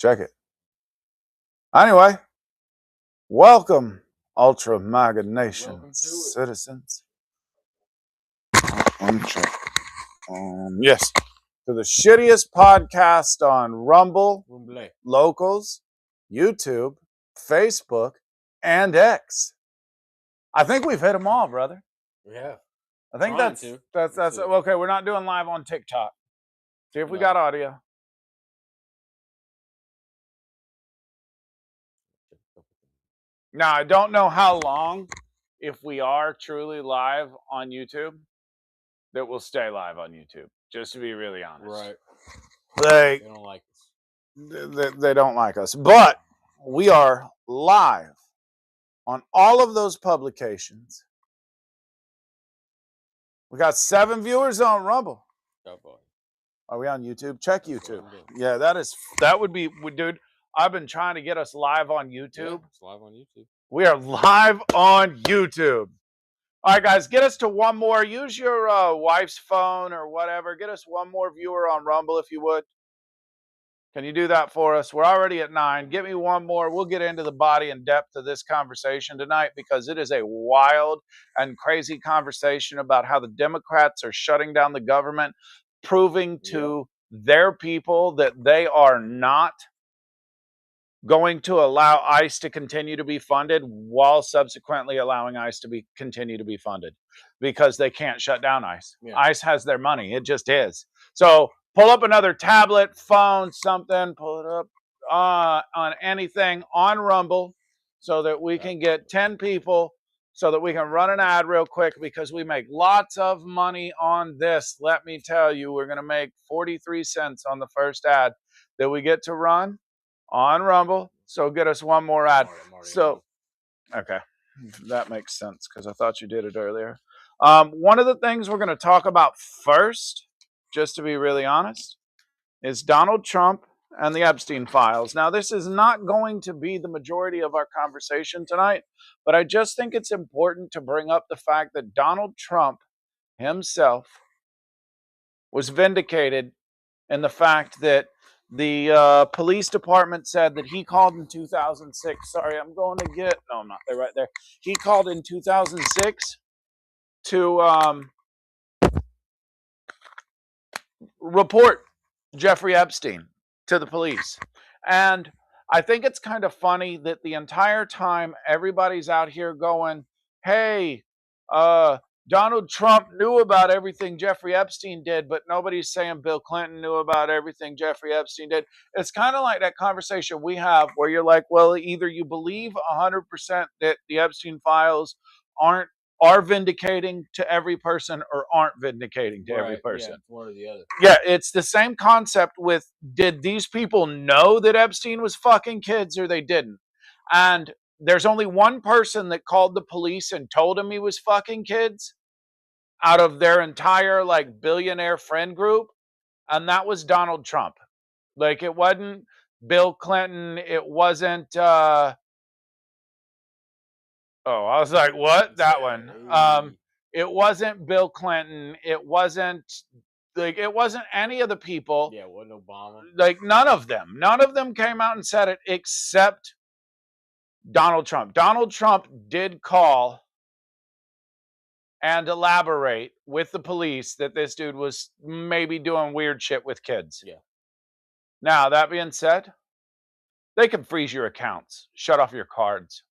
Check it. Anyway, welcome, Ultra MAGA Nation citizens. Check. Yes, to the shittiest podcast on Rumble, Locals, YouTube, Facebook, and X. I think we've hit them all, brother. Yeah. I think that's okay. We're not doing live on TikTok. See if we got audio. Now, I don't know how long, if we are truly live on YouTube, that we'll stay live on YouTube, just to be really honest. Right. They don't like us. They don't like us. But we are live on all of those publications. We got 7 viewers on Rumble. Oh, boy. Are we on YouTube? Check YouTube. Yeah, that would be, dude, I've been trying to get us live on YouTube. Yeah, it's live on YouTube. We are live on YouTube. All right, guys, get us to one more. Use your wife's phone or whatever. Get us one more viewer on Rumble, if you would. Can you do that for us? We're already at 9. Get me one more. We'll get into the body and depth of this conversation tonight because it is a wild and crazy conversation about how the Democrats are shutting down the government, proving to their people that they are not going to allow ICE to continue to be funded while subsequently allowing ICE to continue to be funded because they can't shut down ICE. Yeah. ICE has their money. It just is. So pull up another tablet, phone, something, pull it up on anything on Rumble so that we can get 10 people so that we can run an ad real quick because we make lots of money on this. Let me tell you, we're going to make 43 cents on the first ad that we get to run on Rumble. So get us one more ad. So, okay, that makes sense because I thought you did it earlier. One of the things we're going to talk about first, just to be really honest, is Donald Trump and the Epstein files. Now, this is not going to be the majority of our conversation tonight, but I just think it's important to bring up the fact that Donald Trump himself was vindicated in the fact that the police department said that he called in 2006. Sorry, I'm going to get... No, I'm not. They're right there. He called in 2006 to report Jeffrey Epstein to the police. And I think it's kind of funny that the entire time everybody's out here going, hey, Donald Trump knew about everything Jeffrey Epstein did, but nobody's saying Bill Clinton knew about everything Jeffrey Epstein did. It's kind of like that conversation we have where you're like, well, either you believe 100% that the Epstein files are vindicating to every person or aren't vindicating to every person. Yeah, one or the other. Yeah, it's the same concept with, did these people know that Epstein was fucking kids or they didn't? And there's only one person that called the police and told him he was fucking kids out of their entire like billionaire friend group, and that was Donald Trump. Like, it wasn't Bill Clinton, it wasn't I was like, what? That one. It wasn't Bill Clinton, it wasn't any of the people. Yeah, it wasn't Obama. Like, none of them came out and said it except Donald Trump. Donald Trump did call and elaborate with the police that this dude was maybe doing weird shit with kids. Yeah. Now, that being said, they can freeze your accounts, shut off your cards,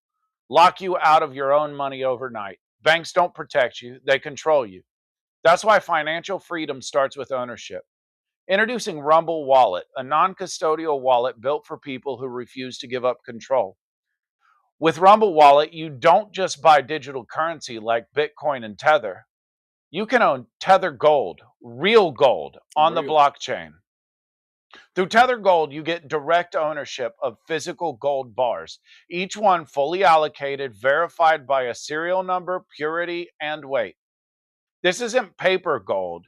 lock you out of your own money overnight. Banks don't protect you, they control you. That's why financial freedom starts with ownership. Introducing Rumble Wallet, a non-custodial wallet built for people who refuse to give up control. With Rumble Wallet, you don't just buy digital currency like Bitcoin and Tether. You can own Tether Gold, real gold, on the blockchain. Through Tether Gold, you get direct ownership of physical gold bars, each one fully allocated, verified by a serial number, purity, and weight. This isn't paper gold.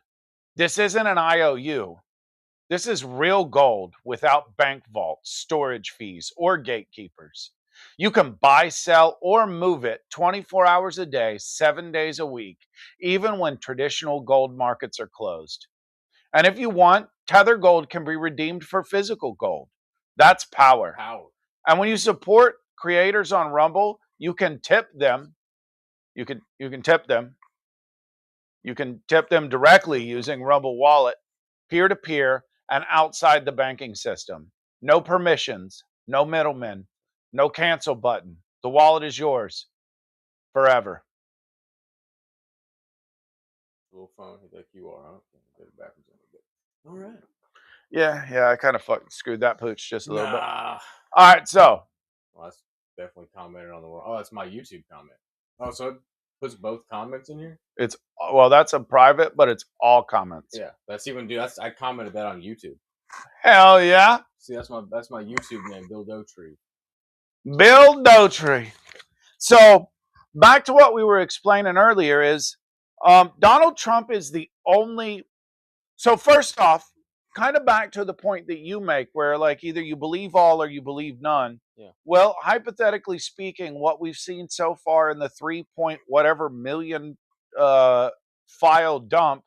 This isn't an IOU. This is real gold without bank vaults, storage fees, or gatekeepers. You can buy, sell, or move it 24 hours a day, 7 days a week, even when traditional gold markets are closed. And if you want, Tether Gold can be redeemed for physical gold. That's power. Power. And when you support creators on Rumble, you can tip them. You can tip them. You can tip them directly using Rumble Wallet, peer to peer, and outside the banking system. No permissions, no middlemen, no cancel button. The wallet is yours forever. Little phone hit that QR. Huh? Get it backwards a little bit. All right. Yeah, I kind of fucking screwed that pooch just a little bit. Nah. All right, so Well, that's definitely commented on the wall. Oh, that's my YouTube comment. Oh, so it puts both comments in here? it's that's a private, but it's all comments. Yeah, that's even dude. I commented that on YouTube. Hell yeah, See, that's my YouTube name, Bill Dotree. Bill Dotree. So back to what we were explaining earlier is Donald Trump is the only. So first off, kind of back to the point that you make, where like either you believe all or you believe none. Yeah. Well, hypothetically speaking, what we've seen so far in the 3 point whatever million file dump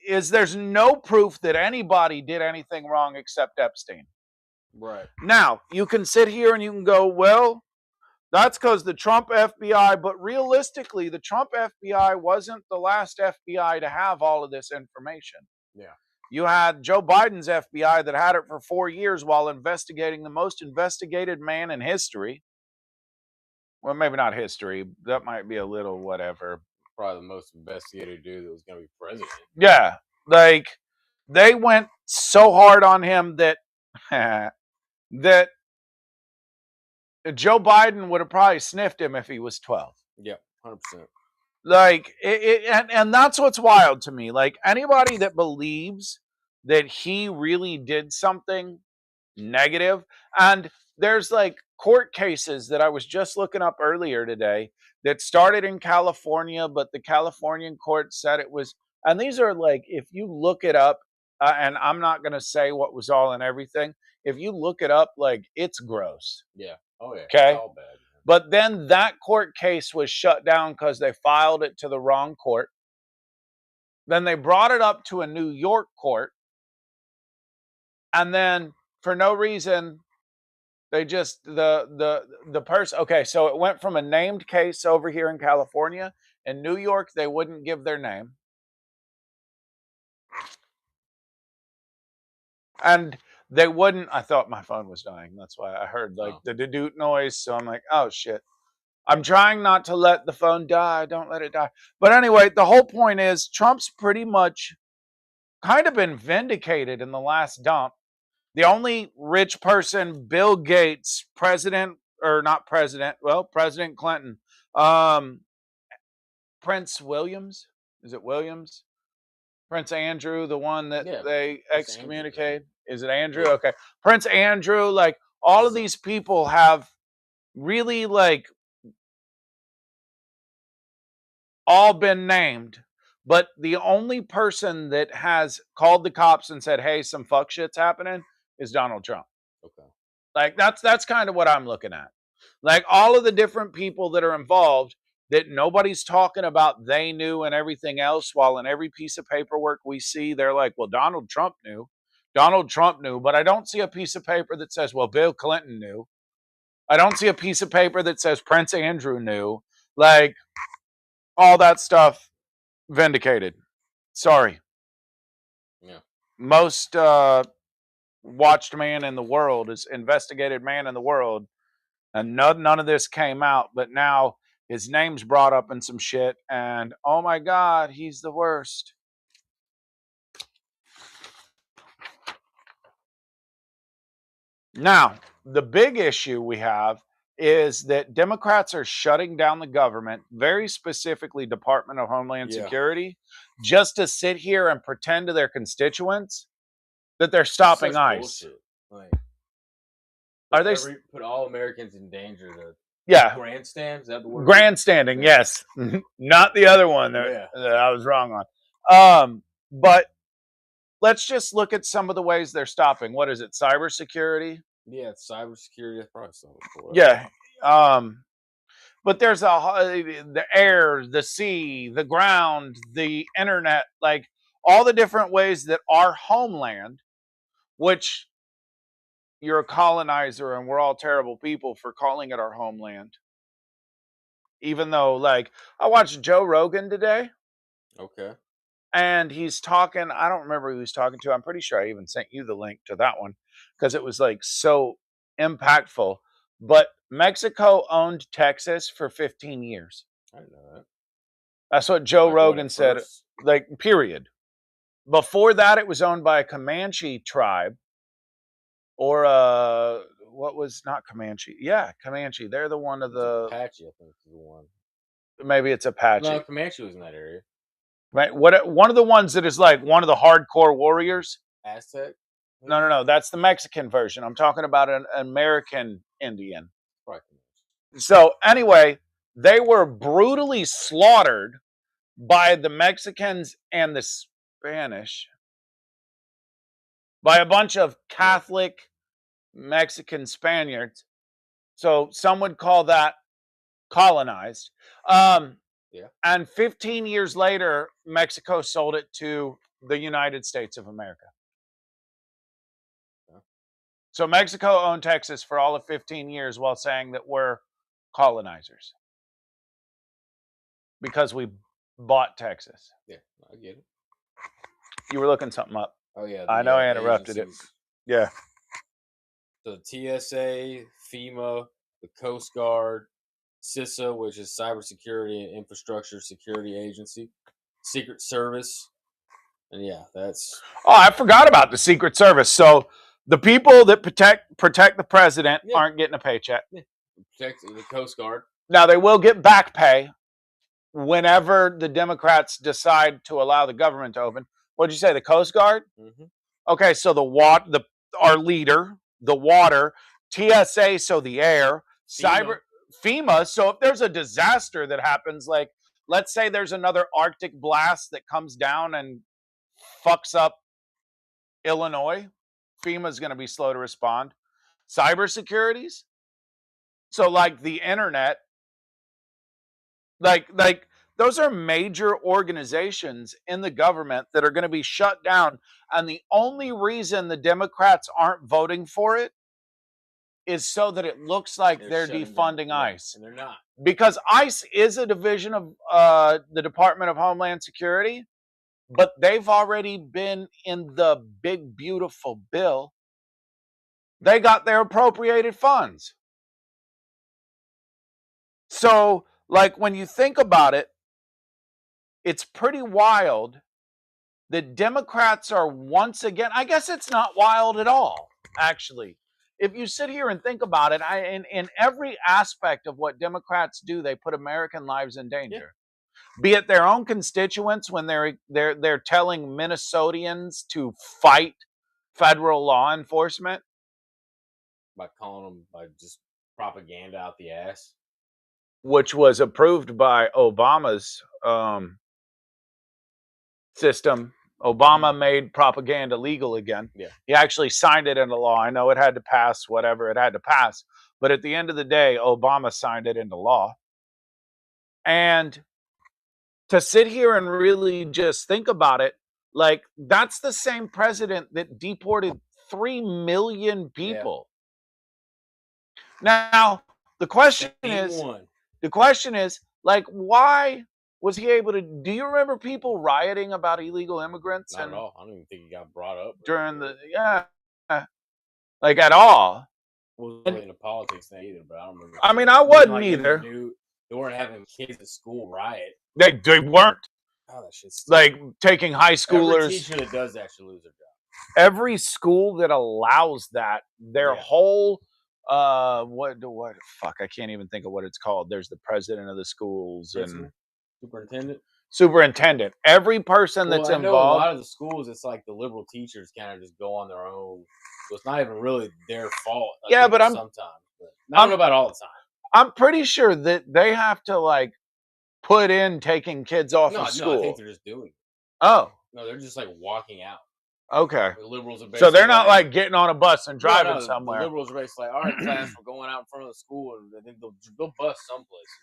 is there's no proof that anybody did anything wrong except Epstein. Right. Now, you can sit here and you can go, well, that's because the Trump FBI, but realistically, the Trump FBI wasn't the last FBI to have all of this information. Yeah. You had Joe Biden's FBI that had it for 4 years while investigating the most investigated man in history. Well, maybe not history. That might be a little whatever. Probably the most investigated dude that was going to be president. Yeah. Like, they went so hard on him that that Joe Biden would have probably sniffed him if he was 12. Yeah, 100%. Like, and that's what's wild to me. Like, anybody that believes that he really did something negative, and there's like court cases that I was just looking up earlier today that started in California, but the Californian court said it was, and these are like, if you look it up, and I'm not going to say what was all and everything, if you look it up, like, it's gross. Yeah. Oh, yeah. Okay. It's all bad. But then that court case was shut down because they filed it to the wrong court. Then they brought it up to a New York court. And then for no reason, they just the person. Okay, so it went from a named case over here in California. In New York, they wouldn't give their name. And they wouldn't. I thought my phone was dying. That's why I heard like the doot noise. So I'm like, oh shit. I'm trying not to let the phone die. Don't let it die. But anyway, the whole point is Trump's pretty much kind of been vindicated in the last dump. The only rich person, Bill Gates, president, or not president, well, President Clinton, Prince Williams, is it Williams? Prince Andrew, the one that they excommunicated. Is it Andrew? Okay. Prince Andrew, like all of these people have really like all been named, but the only person that has called the cops and said, "Hey, some fuck shit's happening," is Donald Trump. Okay. Like that's kind of what I'm looking at. Like all of the different people that are involved that nobody's talking about, they knew and everything else, while in every piece of paperwork we see, they're like, well, Donald Trump knew. Donald Trump knew, but I don't see a piece of paper that says, well, Bill Clinton knew. I don't see a piece of paper that says Prince Andrew knew. Like, all that stuff vindicated. Sorry. Yeah. Most watched man in the world is investigated man in the world, and none of this came out. But now his name's brought up in some shit, and oh my God, he's the worst. Now, the big issue we have is that Democrats are shutting down the government, very specifically Department of Homeland Security, just to sit here and pretend to their constituents that they're stopping ICE. Like, are they put all Americans in danger? Grandstand? Is that the word? Grandstanding, yes. Not the other one that I was wrong on. But let's just look at some of the ways they're stopping. What is it? Cybersecurity? Yeah, it's cybersecurity. That's probably something for it. Yeah. But there's the air, the sea, the ground, the internet, like all the different ways that our homeland, which you're a colonizer and we're all terrible people for calling it our homeland. Even though, like, I watched Joe Rogan today Okay. and he's talking. I don't remember who he's talking to. I'm pretty sure I even sent you the link to that one because it was like so impactful. But Mexico owned Texas for 15 years. I didn't know that. That's what Joe Like what Rogan at said, first? like, period. Before that, it was owned by a Comanche tribe or what was not Comanche? Yeah, Comanche. They're the one of It's the Apache, I think, is the one. maybe it's No, Apache. Comanche was in that area. Right? What one of the ones that is like one of the hardcore warriors? Aztec? No, no, Maybe? no. That's the Mexican version. I'm talking about an American Indian. Probably Comanche. So anyway, they were brutally slaughtered by the Mexicans and the Spanish, by a bunch of Yeah. Catholic Mexican Spaniards. So some would call that colonized. Yeah. And 15 years later, Mexico sold it to the United States of America. Yeah. So Mexico owned Texas for all of 15 years while saying that we're colonizers because we bought Texas. Yeah. I get it. You were looking something up. Oh, yeah. I know I interrupted it. Yeah. The TSA, FEMA, the Coast Guard, CISA, which is Cybersecurity and Infrastructure Security Agency, Secret Service, and yeah, that's Oh, I forgot about the Secret Service. So the people that protect the president Yeah. aren't getting a paycheck. protect the Coast Guard. Now they will get back pay whenever the Democrats decide to allow the government to open. What'd you say? The Coast Guard? Mm-hmm. Okay, so our leader, the water, TSA, so the air, cyber, FEMA. So if there's a disaster that happens, like let's say there's another Arctic blast that comes down and fucks up Illinois, FEMA is going to be slow to respond. Cybersecurities, so like the internet, like those are major organizations in the government that are going to be shut down, and the only reason the Democrats aren't voting for it is so that it looks like they're defunding ICE. And they're not. Because ICE is a division of the Department of Homeland Security, but they've already been in the big, beautiful bill. They got their appropriated funds. So, like, when you think about it, it's pretty wild that Democrats are once again, I guess it's not wild at all, actually. If you sit here and think about it, in every aspect of what Democrats do, they put American lives in danger. Yeah. Be it their own constituents when they're telling Minnesotans to fight federal law enforcement by calling them by just propaganda out the ass, which was approved by Obama's system. Obama made propaganda legal again. Yeah. He actually signed it into law. I know it had to pass whatever it had to pass, but at the end of the day, Obama signed it into law. And to sit here and really just think about it, like that's the same president that deported 3 million people. Yeah. Now, the question is, like, why was he able to? Do you remember people rioting about illegal immigrants? Not at all. I don't even think he got brought up during like at all. Wasn't really into politics then either, but I don't remember. I mean, I wasn't either. They weren't having kids at school riot. They weren't. Oh, that shit's like taking high schoolers. Every teacher that does that should lose their job. Every school that allows that, their whole what fuck, I can't even think of what it's called. There's the president of the schools and superintendent. Every person that's involved. I know a lot of the schools, it's like the liberal teachers kind of just go on their own, so it's not even really their fault. But sometimes, but I don't know about all the time. I'm pretty sure that they have to like put in taking kids off of school. No, I think they're just doing it. Oh. No, they're just like walking out. Okay. The liberals are so they're not like getting on a bus and driving somewhere. The liberals are basically like, all right, class, we're going out in front of the school, and I think they'll bus some places.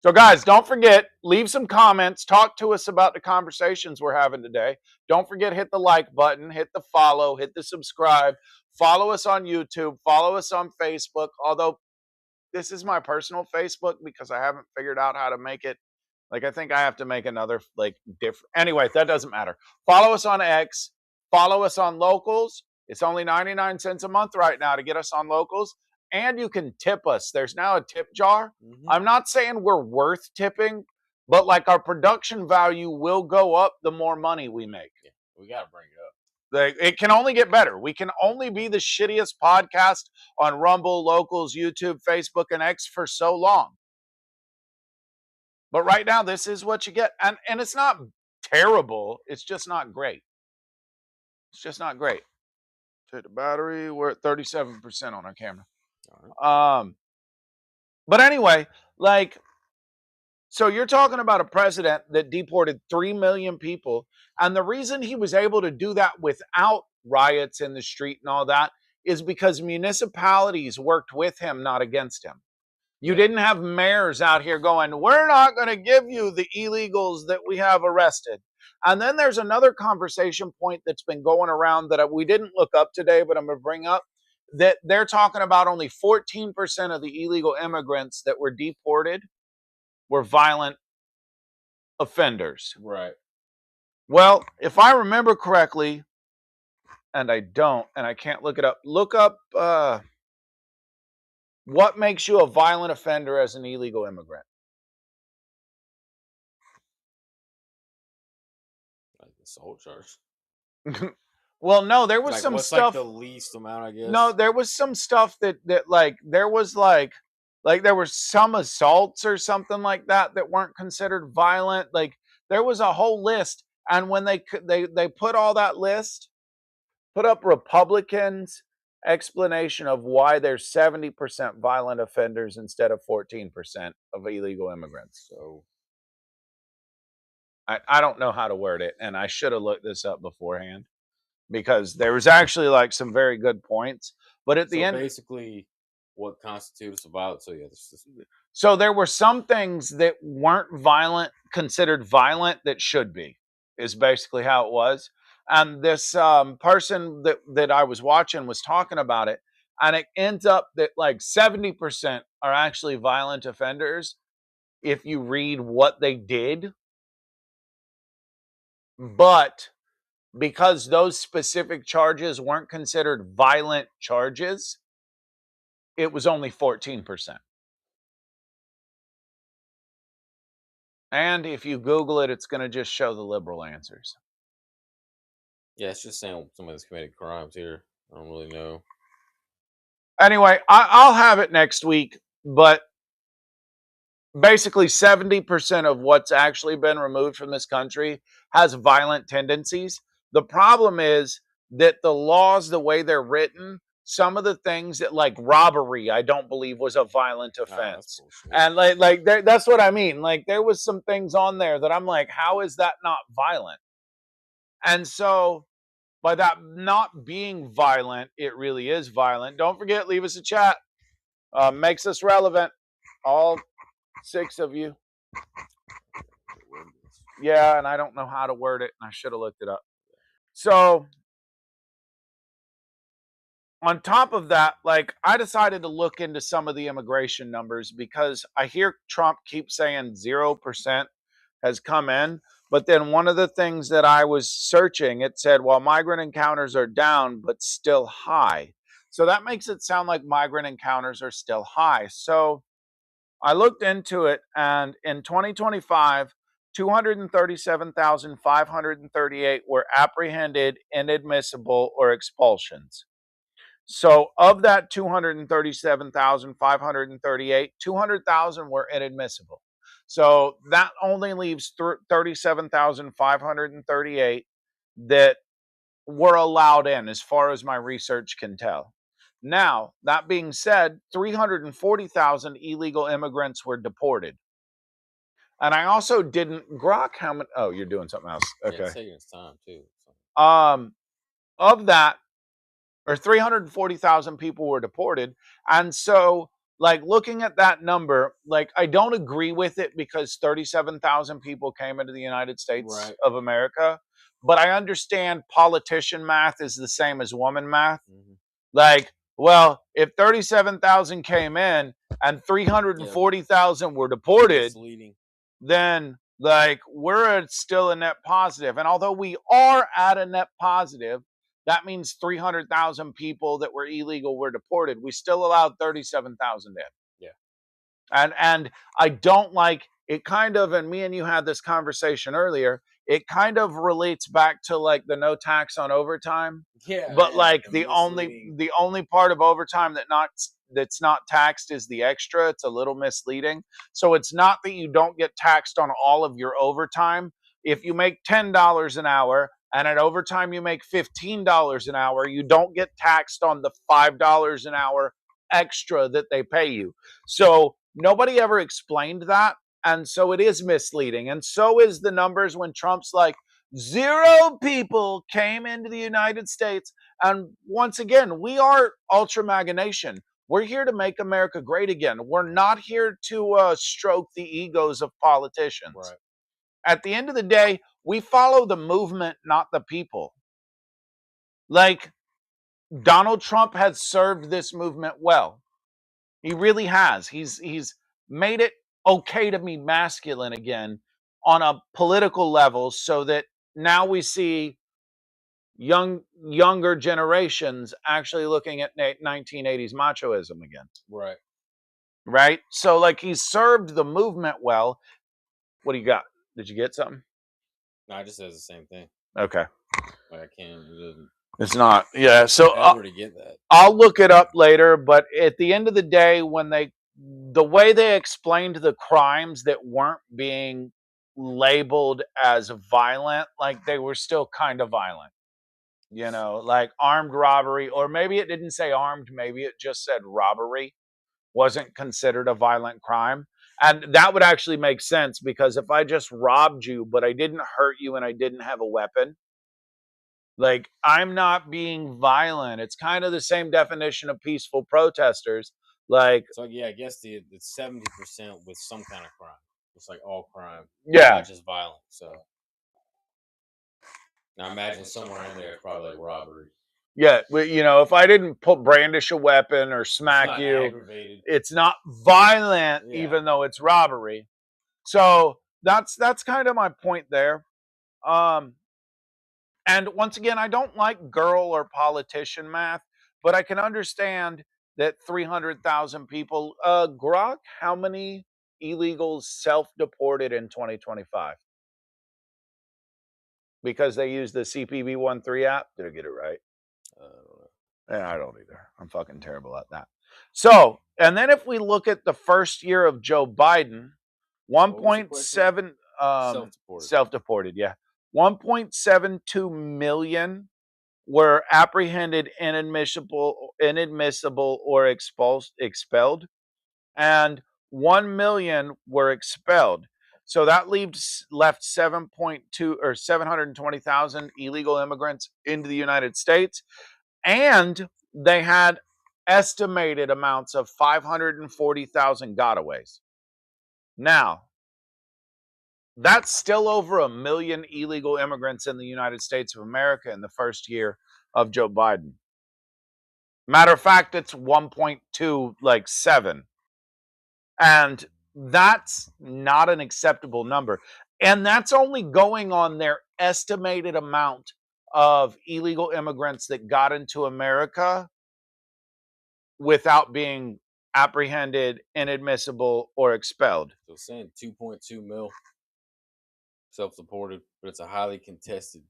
So, guys, don't forget, leave some comments. Talk to us about the conversations we're having today. Don't forget, hit the like button, hit the follow, hit the subscribe. Follow us on YouTube. Follow us on Facebook. Although this is my personal Facebook because I haven't figured out how to make it. Like, I think I have to make another, like, different. Anyway, that doesn't matter. Follow us on X. Follow us on Locals. It's only 99 cents a month right now to get us on Locals. And you can tip us. There's now a tip jar. Mm-hmm. I'm not saying we're worth tipping, but like our production value will go up the more money we make. Yeah, we got to bring it up. It can only get better. We can only be the shittiest podcast on Rumble, Locals, YouTube, Facebook, and X for so long. But right now, this is what you get. And it's not terrible. It's just not great. It's just not great. Take the battery. We're at 37% on our camera. All right. But anyway, like, so you're talking about a president that deported 3 million people. And the reason he was able to do that without riots in the street and all that is because municipalities worked with him, not against him. You didn't have mayors out here going, we're not going to give you the illegals that we have arrested. And then there's another conversation point that's been going around that we didn't look up today, but I'm going to bring up that they're talking about only 14% of the illegal immigrants that were deported were violent offenders. Right. Well, if I remember correctly, and I don't, and I can't look it up, look up what makes you a violent offender as an illegal immigrant. Like assault charge. Well, no, there was Like, some what's stuff. like the least amount, I guess? No, there was some stuff that like there was like there were some assaults or something like that that weren't considered violent. Like there was a whole list, and when they put all that list, put up Republicans' explanation of why there's 70% violent offenders instead of 14% of illegal immigrants. So I don't know how to word it, and I should have looked this up beforehand because there was actually like some very good points. But at the end, basically, what constitutes a violent? So yeah, so there were some things that weren't violent, considered violent, that should be, is basically how it was. And this person that I was watching was talking about it, and it ends up that like 70% are actually violent offenders if you read what they did. But because those specific charges weren't considered violent charges, it was only 14%. And if you Google it, it's going to just show the liberal answers. yeah, it's just saying somebody's committed crimes here. I don't really know. Anyway, I'll have it next week, but basically 70% of what's actually been removed from this country has violent tendencies. The problem is that the laws, the way they're written, some of the things that, like robbery, I don't believe was a violent offense. And that's what I mean. Like there was some things on there that I'm like, how is that not violent? And so by that not being violent, it really is violent. Don't forget, leave us a chat. Makes us relevant. All 6 of you. Yeah, and I don't know how to word it, and I should have looked it up. So, on top of that, like, I decided to look into some of the immigration numbers because I hear Trump keep saying 0% has come in. But then one of the things that I was searching, it said, well, migrant encounters are down, but still high. So that makes it sound like migrant encounters are still high. So I looked into it, and in 2025, 237,538 were apprehended, inadmissible, or expulsions. So of that 237,538, 200,000 were inadmissible. So that only leaves 37,538 that were allowed in, as far as my research can tell. Now, that being said, 340,000 illegal immigrants were deported. And I also didn't grok how many. Oh, you're doing something else. Okay. Yeah, it's taking its time too. Of that, or 340,000 people were deported. And so like looking at that number, like I don't agree with it because 37,000 people came into the United States Right. of America, but I understand politician math is the same as woman math. Mm-hmm. Like, well, if 37,000 came in and Yeah. 340,000 were deported, Misleading. then like we're still a net positive. And although we are at a net positive, that means 300,000 people that were illegal were deported. We still allowed 37,000 in. Yeah. And I don't like it kind of, and me and you had this conversation earlier, it kind of relates back to like the no tax on overtime. Yeah. But Yeah. like The the only misleading. the only part of overtime that's not taxed is the extra. It's a little misleading. So it's not that you don't get taxed on all of your overtime. If you make $10 an hour and at overtime you make $15 an hour, you don't get taxed on the $5 an hour extra that they pay you. So nobody ever explained that. And so it is misleading. And so is the numbers when Trump's like, 0 people came into the United States. And once again, we are Ultra MAGA Nation. We're here to make America great again. We're not here to stroke the egos of politicians. Right. At the end of the day, we follow the movement, not the people. Like, Donald Trump has served this movement well. He really has. He's made it okay to be masculine again on a political level so that now we see younger generations actually looking at 1980s machoism again. Right. Right? So like he's served the movement well. What do you got? Did you get something? No, I just says the same thing. Okay. Like I can't. It doesn't It's not. Yeah. So ever to get that. I'll look it up later, but at the end of the day, the way they explained the crimes that weren't being labeled as violent, like they were still kind of violent, like armed robbery, or maybe it didn't say armed, maybe it just said robbery wasn't considered a violent crime. And that would actually make sense because if I just robbed you, but I didn't hurt you and I didn't have a weapon, like, I'm not being violent. It's kind of the same definition of peaceful protesters. Like, So yeah, I guess it's 70% with some kind of crime. It's like all crime, yeah, not just violent. So now imagine somewhere in there, it's probably like robbery. yeah. If I didn't brandish a weapon or It's smack not you, aggravated. it's not violent, Yeah. even though it's robbery. So that's kind of my point there. And once again, I don't like girl or politician math, but I can understand that 300,000 people. Grok, how many illegals self-deported in 2025? Because they used the CPB 13 app. Did I get it right? I don't know. Yeah, I don't either. I'm fucking terrible at that. So, and then if we look at the first year of Joe Biden, What was the question? 1.7 Self-deported. self-deported, yeah. 1.72 million were apprehended inadmissible or expelled, and 1 million were expelled. So that left 7.2 or 720,000 illegal immigrants into the United States, and they had estimated amounts of 540,000 gotaways. Now, that's still over a million illegal immigrants in the United States of America in the first year of Joe Biden. Matter of fact, it's 1.2 like 7. And that's not an acceptable number. And that's only going on their estimated amount of illegal immigrants that got into America without being apprehended, inadmissible, or expelled. So saying 2.2 mil self-deported, but it's a highly contested.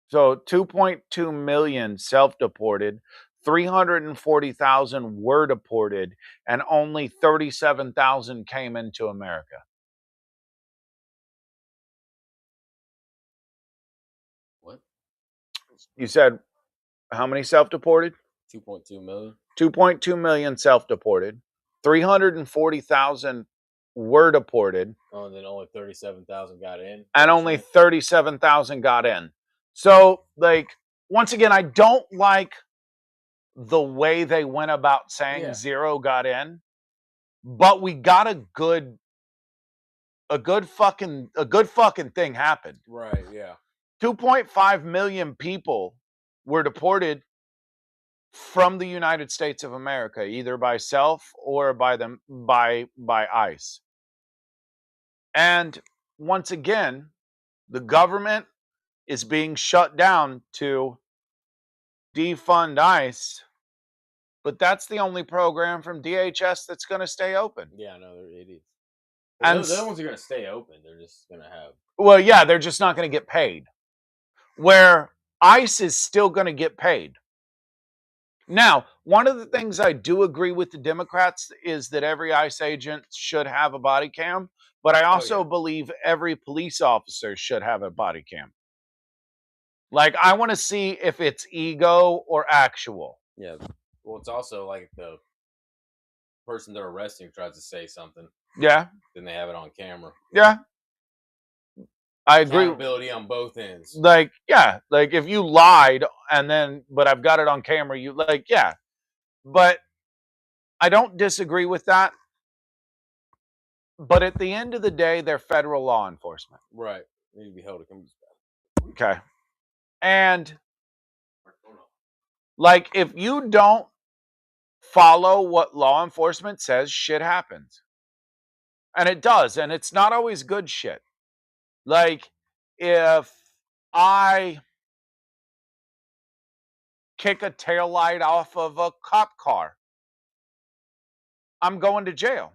So 2.2 million self-deported, 340,000 were deported, and only 37,000 came into America. What? You said how many self-deported? 2.2 million. 2.2 million self-deported, 340,000 were deported, Oh, and then only 37,000 got in. and only 37,000 got in. So, like, once again, I don't like the way they went about saying 0 got in. but we got a good fucking thing happened. Right. Yeah. 2.5 million people were deported from the United States of America, either by self or by ICE. And once again, the government is being shut down to defund ICE, but that's the only program from DHS that's going to stay open. Yeah. No, they're idiots. And Well, the other ones are going to stay open. They're just going to have. well, yeah, they're just not going to get paid. Where ICE is still going to get paid. Now, one of the things I do agree with the Democrats is that every ICE agent should have a body cam, but I also believe every police officer should have a body cam. Like, I want to see if it's ego or actual. Yeah. Well, it's also like the person they're arresting tries to say something, Yeah, then they have it on camera. yeah. I agree. Accountability on both ends. Like, yeah, like if you lied but I've got it on camera, you like, yeah. But I don't disagree with that. But at the end of the day, they're federal law enforcement. Right. They need to be held accountable. Okay. And like, if you don't follow what law enforcement says, shit happens. And it does. And it's not always good shit. Like, if I kick a taillight off of a cop car, I'm going to jail.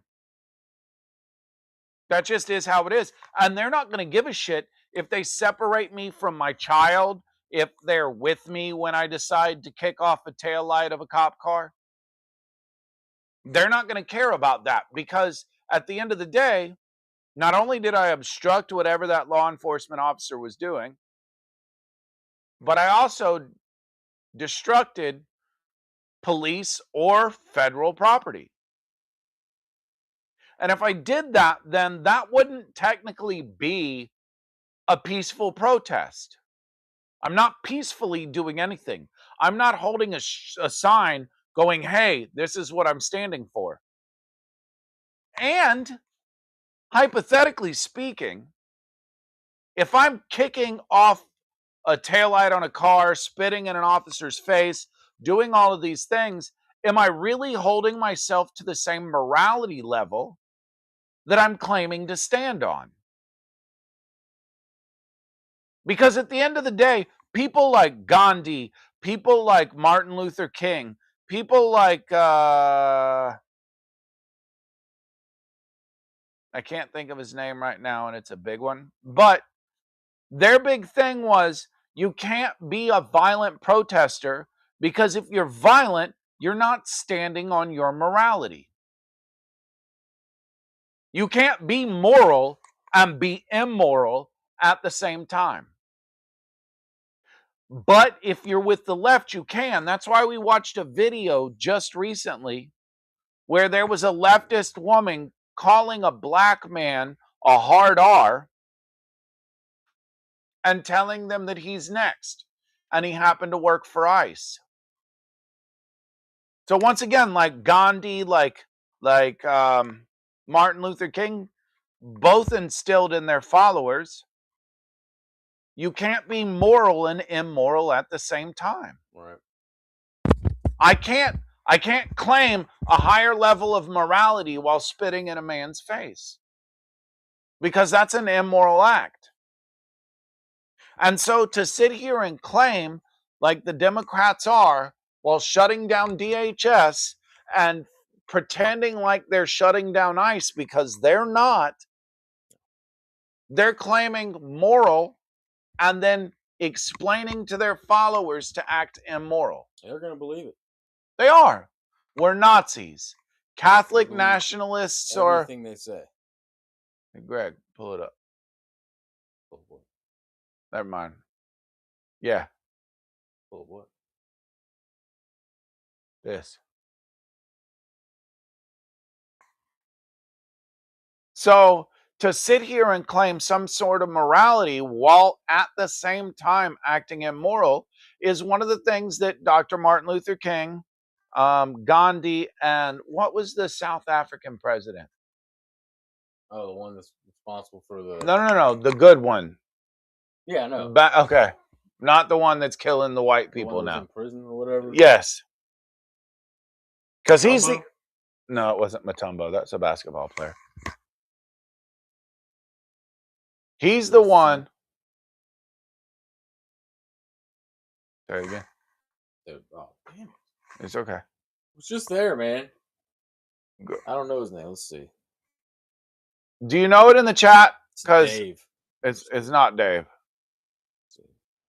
That just is how it is. And they're not going to give a shit if they separate me from my child, if they're with me when I decide to kick off a taillight of a cop car. They're not going to care about that, because at the end of the day, not only did I obstruct whatever that law enforcement officer was doing, but I also destructed police or federal property. And if I did that, then that wouldn't technically be a peaceful protest. I'm not peacefully doing anything. I'm not holding a sign going, hey, this is what I'm standing for. And hypothetically speaking, if I'm kicking off a taillight on a car, spitting in an officer's face, doing all of these things, am I really holding myself to the same morality level that I'm claiming to stand on? Because at the end of the day, people like Gandhi, people like Martin Luther King, people like, I can't think of his name right now, and it's a big one, but their big thing was, you can't be a violent protester, because if you're violent, you're not standing on your morality. You can't be moral and be immoral at the same time. But if you're with the left, you can. That's why we watched a video just recently where there was a leftist woman calling a black man a hard R and telling them that he's next. And he happened to work for ICE. So once again, like Gandhi, like Martin Luther King, both instilled in their followers, you can't be moral and immoral at the same time. Right. I can't claim a higher level of morality while spitting in a man's face, because that's an immoral act. And so to sit here and claim, like the Democrats are, while shutting down DHS and pretending like they're shutting down ICE, because they're not, they're claiming moral and then explaining to their followers to act immoral. They're going to believe it. They are. We're Nazis, Catholic nationalists, or everything they say. Hey, Greg, pull it up. Pull what? Never mind. Yeah. Pull what? This. So to sit here and claim some sort of morality while at the same time acting immoral is one of the things that Dr. Martin Luther King Gandhi, and what was the South African president? Oh, the one that's responsible for the. No, the good one. Yeah, no. Okay, not the one that's killing the white The one people that was now. in prison or whatever. Yes, because he's the. Mutombo? No, it wasn't Mutombo. That's a basketball player. He's the one. Say it again. Oh, damn it. It's okay. It's just there, man. Go. I don't know his name. Let's see. Do you know it in the chat? It's Because Dave. it's not Dave.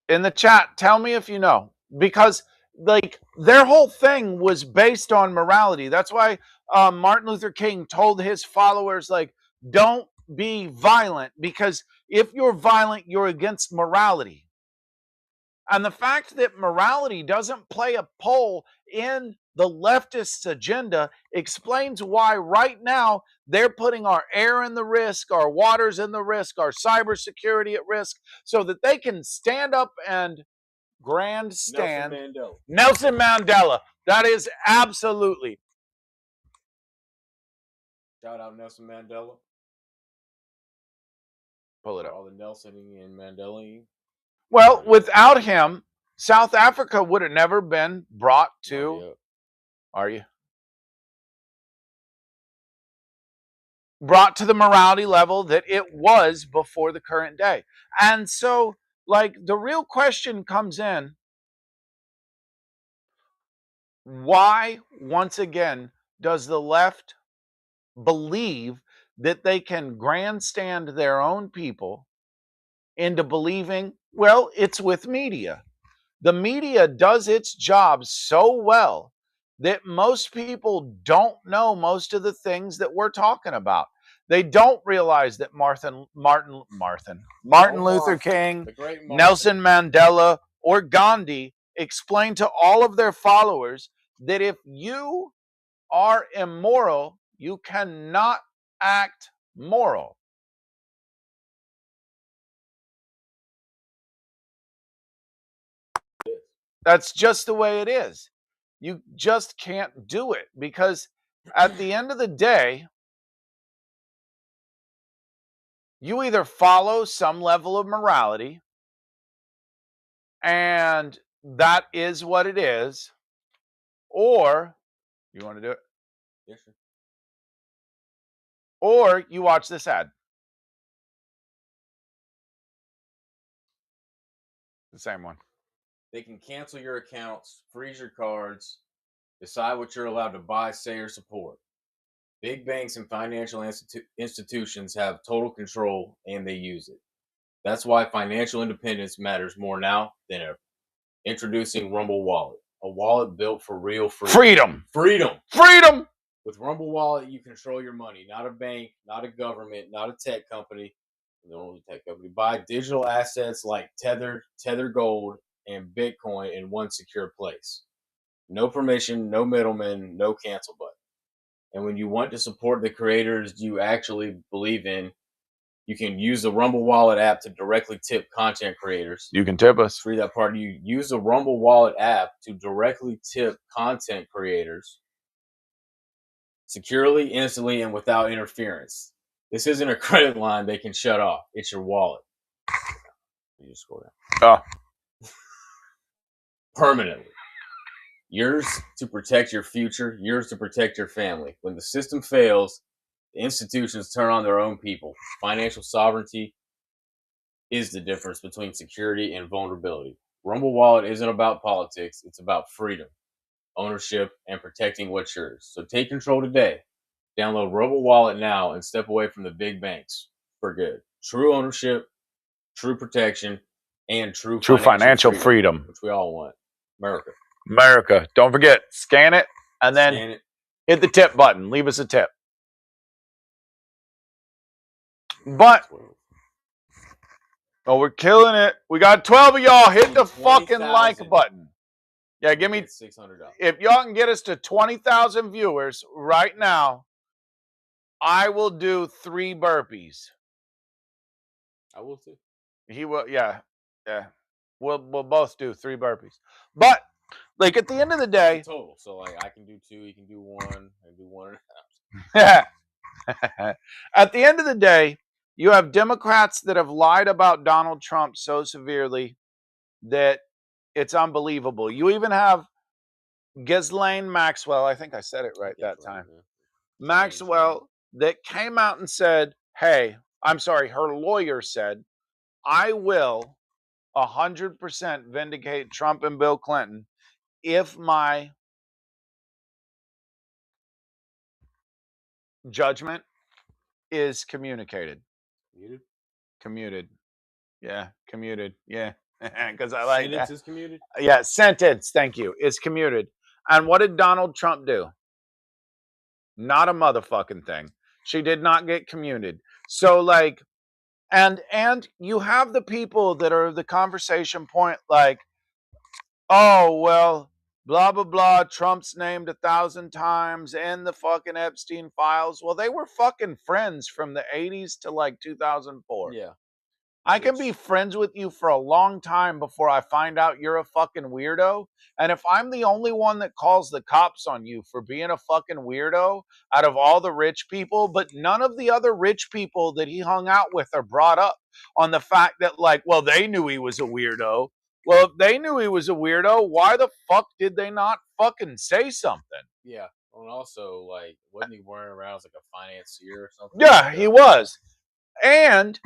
In the chat, tell me if you know. Because like their whole thing was based on morality. That's why Martin Luther King told his followers, like, don't be violent, because if you're violent, you're against morality. And the fact that morality doesn't play a role in the leftists' agenda explains why right now they're putting our air in the risk, our waters in the risk, our cybersecurity at risk, so that they can stand up and grandstand. Nelson Mandela. That is absolutely. Shout out Nelson Mandela. Pull it up. All the Nelsoning and Mandela. Well, without him, South Africa would have never been brought to. Are you? Brought to the morality level that it was before the current day. And so, like, the real question comes in, why, once again, does the left believe that they can grandstand their own people into believing, well, it's with media? The media does its job so well that most people don't know most of the things that we're talking about. They don't realize that Martin Luther King, Nelson Mandela, or Gandhi explained to all of their followers that if you are immoral, you cannot act moral. That's just the way it is. You just can't do it, because at the end of the day, you either follow some level of morality, and that is what it is, or you want to do it? Yes, sir. Or you watch this ad. The same one. They can cancel your accounts, freeze your cards, decide what you're allowed to buy, say, or support. Big banks and financial institutions have total control, and they use it. That's why financial independence matters more now than ever. Introducing Rumble Wallet, a wallet built for real freedom. Freedom! With Rumble Wallet, you control your money, not a bank, not a government, not a tech company. Buy digital assets like Tether Gold, and Bitcoin in one secure place. No permission, no middleman, no cancel button. And when you want to support the creators you actually believe in, you can use the Rumble Wallet app to directly tip content creators. You can tip us. Read that part. You use the Rumble Wallet app to directly tip content creators securely, instantly, and without interference. This isn't a credit line they can shut off. It's your wallet. You just scroll down. Permanently. Yours to protect your future, yours to protect your family. When the system fails, the institutions turn on their own people. Financial sovereignty is the difference between security and vulnerability. Rumble Wallet isn't about politics, it's about freedom, ownership, and protecting what's yours. So take control today. Download Rumble Wallet now and step away from the big banks for good. True ownership, true protection, and true financial freedom, which we all want. America. Don't forget, scan it and then hit the tip button. Leave us a tip. But we're killing it. We got 12 of y'all. Hit the fucking like button. Yeah, give me $600. If y'all can get us to 20,000 viewers right now, I will do 3 burpees. I will too. He will. Yeah. We'll both do 3 burpees. But Like at the end of the It's a day, total. So like I can do two, he can do one, I can do one. at the end of the day, you have Democrats that have lied about Donald Trump so severely that it's unbelievable. You even have Ghislaine Maxwell, I think I said it right that Ghislaine, time. yeah. Maxwell that came out and said, "Hey, I'm sorry, her lawyer said, I will 100% vindicate Trump and Bill Clinton if my judgment is communicated." Muted. Commuted. Yeah, commuted. Yeah. Because I like Sentence that. is commuted. Yeah, sentence, thank you, is commuted. And what did Donald Trump do? Not a motherfucking thing. She did not get commuted. So like, and you have the people that are the conversation point like, oh well, blah blah blah, Trump's named 1,000 times in the fucking Epstein files. Well, they were fucking friends from the 80s to like 2004. Yeah. I can be Which friends with you for a long time before I find out you're a fucking weirdo. And if I'm the only one that calls the cops on you for being a fucking weirdo out of all the rich people, but none of the other rich people that he hung out with are brought up on the fact that, like, well, they knew he was a weirdo. Well, if they knew he was a weirdo, why the fuck did they not fucking say something? yeah. And also like wasn't he wearing around as like a financier or something like Yeah, he that? was. And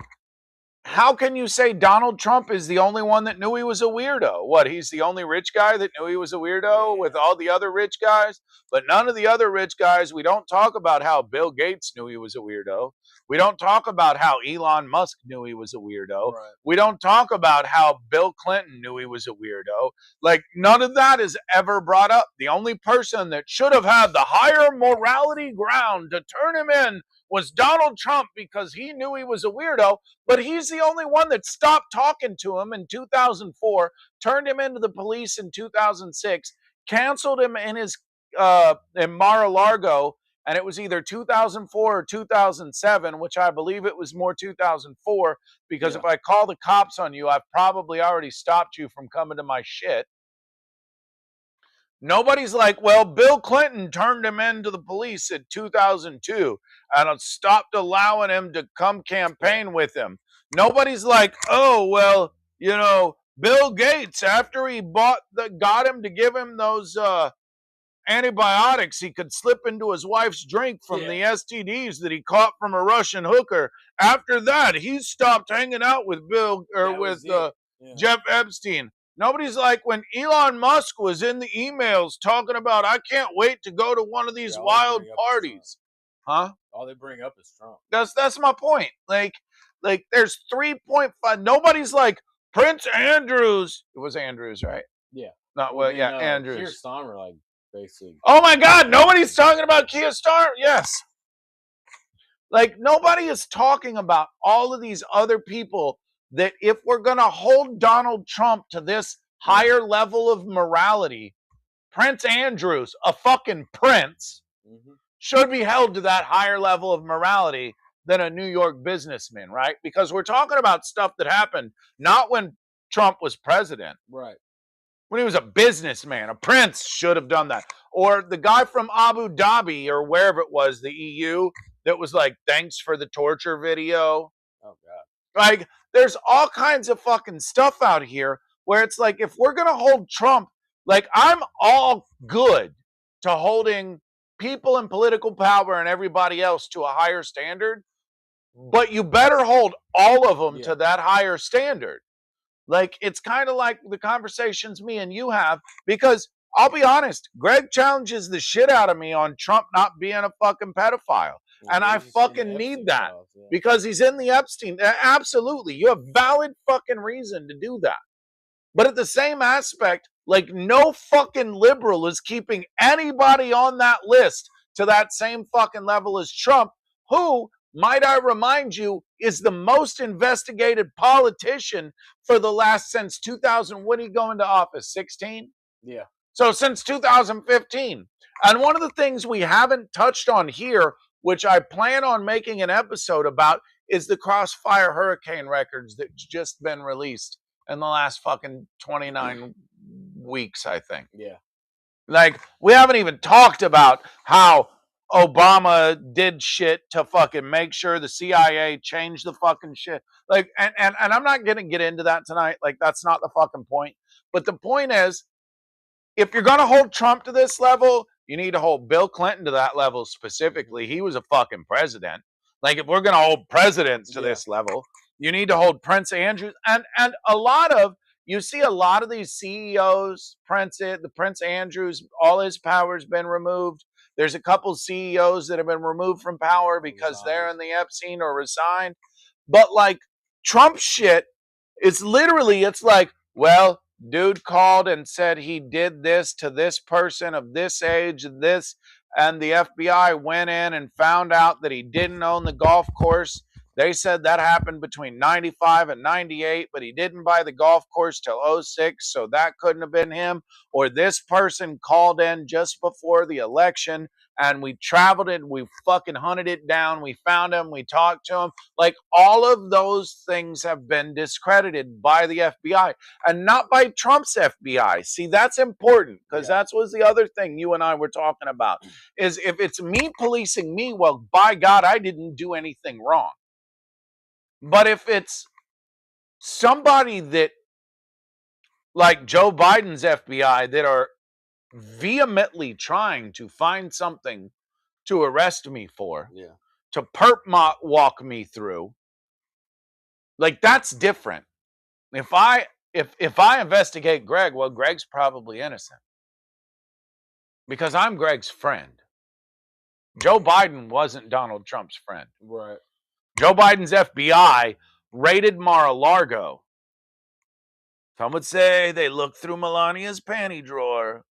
how can you say Donald Trump is the only one that knew he was a weirdo? What, he's the only rich guy that knew he was a weirdo with Yeah. all the other rich guys? But none of the other rich guys, we don't talk about how Bill Gates knew he was a weirdo. We don't talk about how Elon Musk knew he was a weirdo. Right. We don't talk about how Bill Clinton knew he was a weirdo. Like, none of that is ever brought up. The only person that should have had the higher morality ground to turn him in was Donald Trump because he knew he was a weirdo, but he's the only one that stopped talking to him in 2004, turned him into the police in 2006, canceled him in his in Mar-a-Lago, and it was either 2004 or 2007, which I believe it was more 2004, because Yeah. if I call the cops on you, I've probably already stopped you from coming to my shit. Nobody's like, well, Bill Clinton turned him into the police in 2002 and stopped allowing him to come Yeah. campaign with him. Nobody's like, oh, well, Bill Gates, after he got him to give him those antibiotics he could slip into his wife's drink from Yeah. the STDs that he caught from a Russian hooker. After that, he stopped hanging out with Bill or That with was it. Yeah. Jeff Epstein. Nobody's like when Elon Musk was in the emails talking about, I can't wait to go to one of these Yeah. All they wild bring up is Trump. parties. Huh? All they bring up is Trump. That's my point. Like there's 3.5. Nobody's like Prince Andrews. It was Andrews, right? Yeah. Not Well, well, then yeah, Keir Andrews. Starmer like basically. Oh my God, nobody's talking about Keir Starmer. Yes. Like nobody is talking about all of these other people that if we're going to hold Donald Trump to this higher level of morality, Prince Andrews, a fucking prince, should be held to that higher level of morality than a New York businessman, right? Because we're talking about stuff that happened not when Trump was president, Right. when he was a businessman. A prince should have done that. Or the guy from Abu Dhabi or wherever it was, the EU, that was like, thanks for the torture video. Oh God. Like, there's all kinds of fucking stuff out here where it's like, if we're going to hold Trump, like, I'm all good to holding people in political power and everybody else to a higher standard, but you better hold all of them Yeah. to that higher standard. Like, it's kind of like the conversations me and you have, because I'll be honest, Greg challenges the shit out of me on Trump not being a fucking pedophile. And I fucking need that because he's in the Epstein. Absolutely. You have valid fucking reason to do that. But at the same aspect, like no fucking liberal is keeping anybody on that list to that same fucking level as Trump, who, might I remind you, is the most investigated politician for the last since 2000. When did he go into office? 16? Yeah. So since 2015. And one of the things we haven't touched on here, which I plan on making an episode about, is the Crossfire Hurricane records that's just been released in the last fucking 29 weeks, I think. Yeah. Like, we haven't even talked about how Obama did shit to fucking make sure the CIA changed the fucking shit. Like, and I'm not gonna get into that tonight. Like, that's not the fucking point. But the point is, if you're gonna hold Trump to this level, you need to hold Bill Clinton to that level specifically. He was a fucking president. Like, if we're gonna hold presidents to this level, you need to hold Prince Andrew and a lot of you see a lot of these CEOs, the Prince Andrews, all his power's been removed. There's a couple CEOs that have been removed from power because they're in the Epstein or resigned. But like Trump shit, it's like, well, dude called and said he did this to this person of this age and this, and the FBI went in and found out that he didn't own the golf course. They said that happened between 95 and 98, but he didn't buy the golf course till '06, so that couldn't have been him. Or this person called in just before the election and we traveled it, we fucking hunted it down, we found him, we talked to him. Like, all of those things have been discredited by the FBI and not by Trump's FBI. See, that's important because that was the other thing you and I were talking about is if it's me policing me, well, by God, I didn't do anything wrong. But if it's somebody that, like Joe Biden's FBI, that are vehemently trying to find something to arrest me for, to perp walk me through, like, that's different. If I investigate Greg, well, Greg's probably innocent because I'm Greg's friend. Joe Biden wasn't Donald Trump's friend. Right. Joe Biden's FBI raided Mar-a-Lago. Some would say they looked through Melania's panty drawer.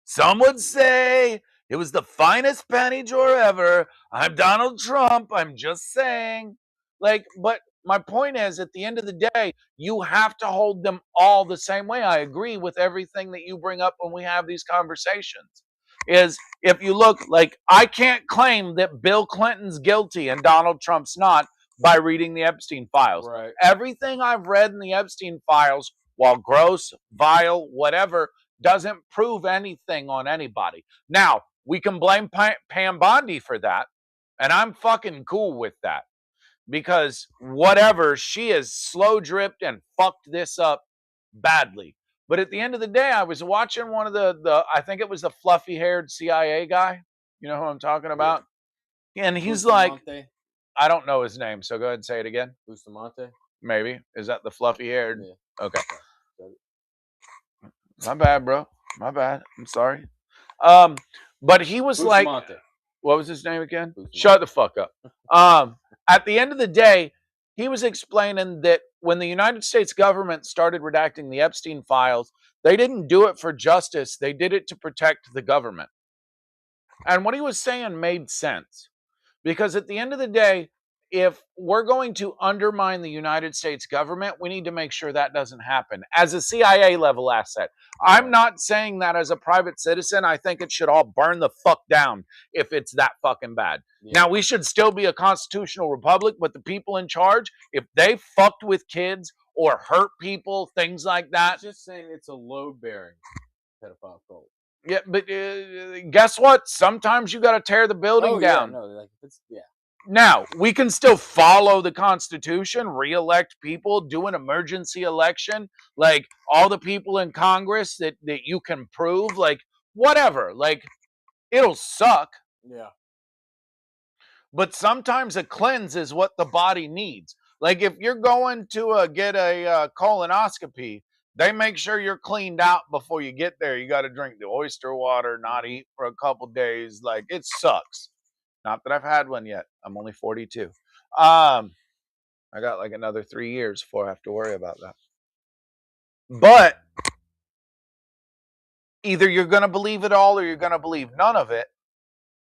Some would say it was the finest panty drawer ever. I'm Donald Trump. I'm just saying. Like, but my point is, at the end of the day, you have to hold them all the same way. I agree with everything that you bring up when we have these conversations. Is if you look, like, I can't claim that Bill Clinton's guilty and Donald Trump's not by reading the Epstein files. Right. Everything I've read in the Epstein files, while gross, vile, whatever, doesn't prove anything on anybody. Now, we can blame Pam Bondi for that, and I'm fucking cool with that. Because whatever, she has slow dripped and fucked this up badly. But at the end of the day, I was watching one of the I think it was the fluffy-haired CIA guy. You know who I'm talking about? And he's like, I don't know his name, so go ahead and say it again. Bustamante? Maybe. Is that the fluffy-haired? Yeah. Okay. My bad, bro. My bad. I'm sorry. But he was Bustamante. like, what was his name again? Bustamante. Shut the fuck up. At the end of the day, he was explaining that when the United States government started redacting the Epstein files, they didn't do it for justice. They did it to protect the government. And what he was saying made sense. Because at the end of the day, if we're going to undermine the United States government, we need to make sure that doesn't happen as a CIA level asset. I'm not saying that as a private citizen. I think it should all burn the fuck down if it's that fucking bad. Now, we should still be a constitutional republic, but the people in charge, if they fucked with kids or hurt people, things like that. Just saying it's a load-bearing pedophile cult. Yeah, but guess what? Sometimes you got to tear the building down. Yeah, no, like, Now, we can still follow the Constitution, re-elect people, do an emergency election, like all the people in Congress that you can prove, like, whatever. Like, it'll suck. Yeah. But sometimes a cleanse is what the body needs. Like, if you're going to get a colonoscopy, they make sure you're cleaned out before you get there. You got to drink the oyster water, not eat for a couple days. Like, it sucks. Not that I've had one yet. I'm only 42. I got like another 3 years before I have to worry about that. But either you're going to believe it all or you're going to believe none of it.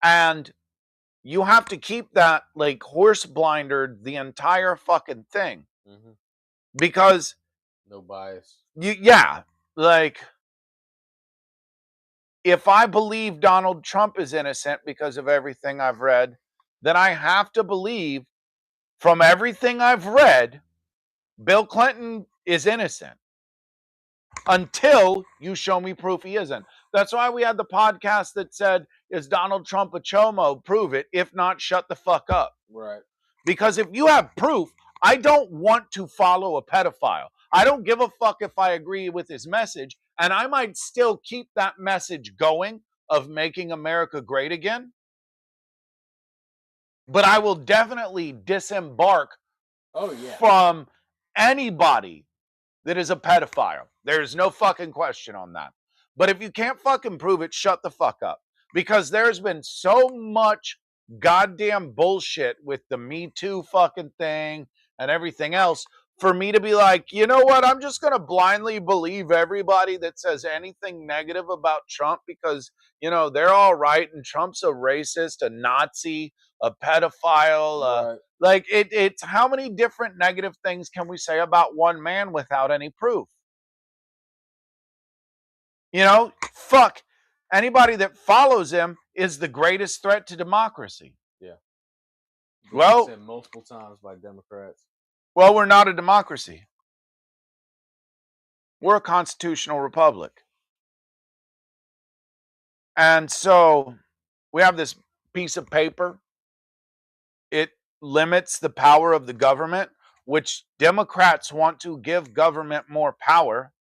And you have to keep that, like, horse blindered the entire fucking thing. Mm-hmm. Because no bias. Like, if I believe Donald Trump is innocent because of everything I've read, then I have to believe, from everything I've read, Bill Clinton is innocent. until you show me proof he isn't. That's why we had the podcast that said, is Donald Trump a chomo? Prove it. If not, shut the fuck up. Right. Because if you have proof, I don't want to follow a pedophile. I don't give a fuck if I agree with his message, and I might still keep that message going of making America great again. But I will definitely disembark from anybody that is a pedophile. There's no fucking question on that. But if you can't fucking prove it, shut the fuck up. Because there's been so much goddamn bullshit with the Me Too fucking thing and everything else for me to be like, you know what? I'm just going to blindly believe everybody that says anything negative about Trump because, they're all right and Trump's a racist, a Nazi, a pedophile, Right. like it's how many different negative things can we say about one man without any proof? Fuck. Anybody that follows him is the greatest threat to democracy. Yeah. Well, said multiple times by Democrats. Well, we're not a democracy. We're a constitutional republic. And so we have this piece of paper. It limits the power of the government, which Democrats want to give government more power,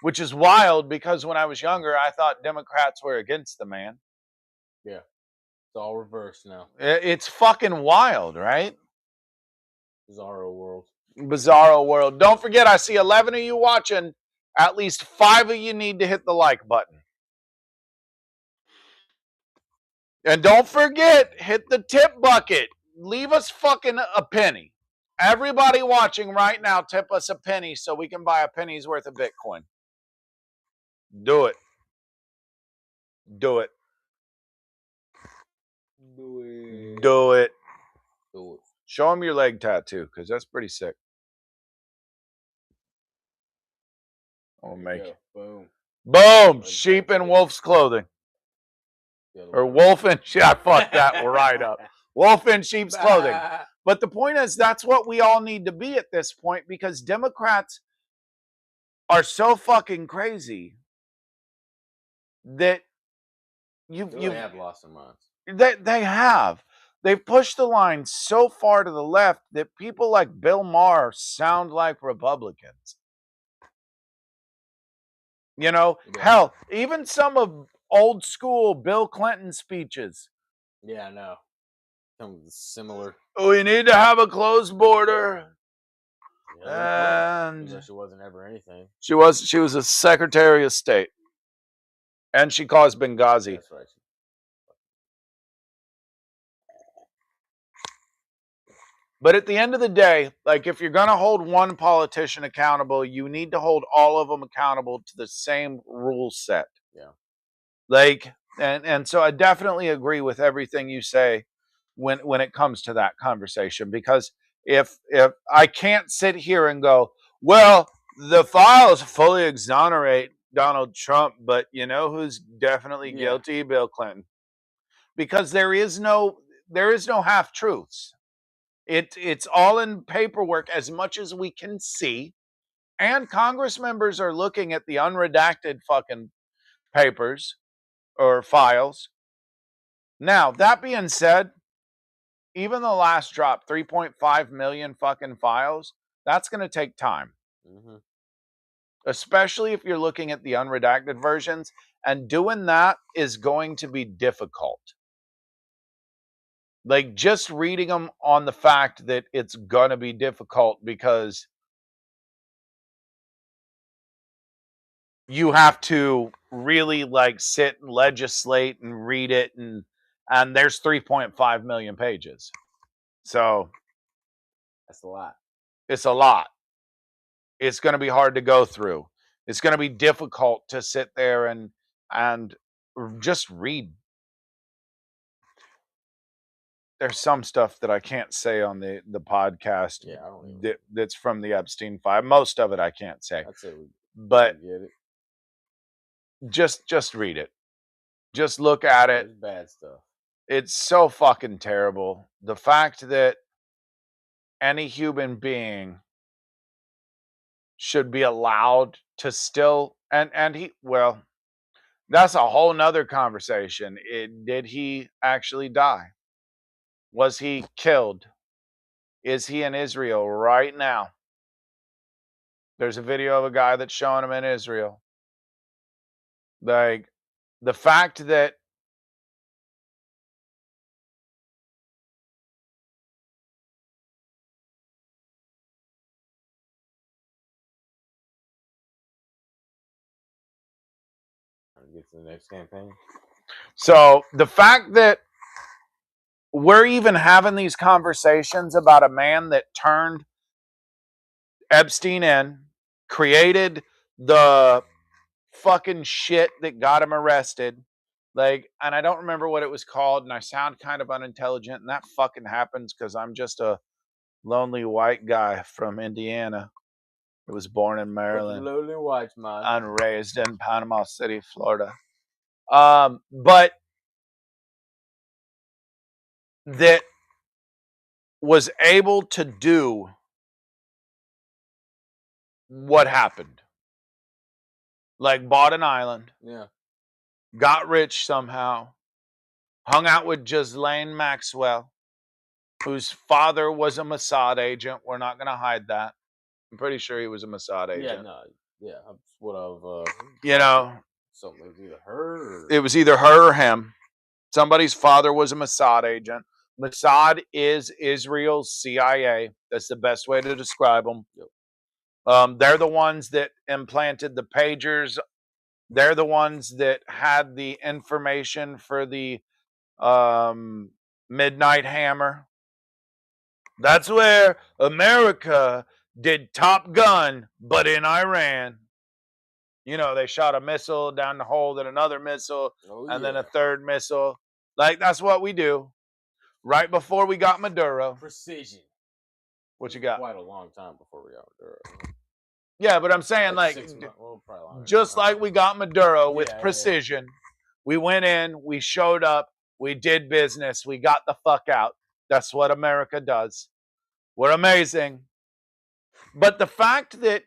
which is wild because when I was younger, I thought Democrats were against the man. Yeah. It's all reversed now. It's fucking wild, right? Bizarro world. Bizarro world. Don't forget, I see 11 of you watching. At least 5 of you need to hit the like button. And don't forget, hit the tip bucket. Leave us fucking a penny. Everybody watching right now, tip us a penny so we can buy a penny's worth of Bitcoin. Do it. Do it. Do it. Do it. Do it. Show them your leg tattoo, because that's pretty sick. I'll make it. Boom. Boom! Sheep in wolf's clothing. Or wolf in... I fucked that right up. Wolf in sheep's clothing. But the point is, that's what we all need to be at this point, because Democrats are so fucking crazy that you have lost their minds. They have. They've pushed the line so far to the left that people like Bill Maher sound like Republicans. Hell, even some of old school Bill Clinton speeches. Yeah, I know. Some similar. We need to have a closed border. And she wasn't ever anything. She was a Secretary of State. And she caused Benghazi. That's right. But at the end of the day, like, if you're going to hold one politician accountable, you need to hold all of them accountable to the same rule set. Yeah. Like, and so I definitely agree with everything you say when it comes to that conversation, because if I can't sit here and go, well, the files fully exonerate Donald Trump, but you know who's definitely guilty? Bill Clinton. Because there is no half truths. It's all in paperwork as much as we can see. And Congress members are looking at the unredacted fucking papers or files. Now, that being said, even the last drop, 3.5 million fucking files, that's going to take time. Mm-hmm. Especially if you're looking at the unredacted versions. And doing that is going to be difficult. Like, just reading them on the fact that it's going to be difficult because you have to really like sit and legislate and read it, and there's 3.5 million pages. So that's a lot. It's a lot. It's going to be hard to go through. It's going to be difficult to sit there and just read. There's some stuff that I can't say on the podcast. Yeah, I don't even. That's from the Epstein file. Most of it I can't say. I'd say but get it. Just read it. Just look at it. It's bad stuff. It's so fucking terrible. The fact that any human being should be allowed to still and he well, that's a whole nother conversation. Did he actually die? Was he killed? Is he in Israel right now? There's a video of a guy that's showing him in Israel. Like the fact that Get to the next campaign. so the fact that we're even having these conversations about a man that turned Epstein in, created the fucking shit that got him arrested. Like, and I don't remember what it was called, and I sound kind of unintelligent, and that fucking happens because I'm just a lonely white guy from Indiana who was born in Maryland Lonely white man. and raised in Panama City, Florida. But that was able to do what happened. Like bought an island, Yeah. got rich somehow, hung out with Ghislaine Maxwell, whose father was a Mossad agent. We're not going to hide that. I'm pretty sure he was a Mossad agent. Yeah, no, yeah, that's what I've. You know, Something was either her. it was either her or him. Somebody's father was a Mossad agent. Mossad is Israel's CIA. That's the best way to describe them. Yep. They're the ones that implanted the pagers. They're the ones that had the information for the Midnight Hammer. That's where America did Top Gun, but in Iran. You know, they shot a missile down the hole, then another missile, and then a third missile. Like, that's what we do. Right before we got Maduro. Precision. What you got? Quite a long time before we got Maduro. Yeah, but I'm saying, like just like we got Maduro with precision. We went in, we showed up, we did business, we got the fuck out. That's what America does. We're amazing. But the fact that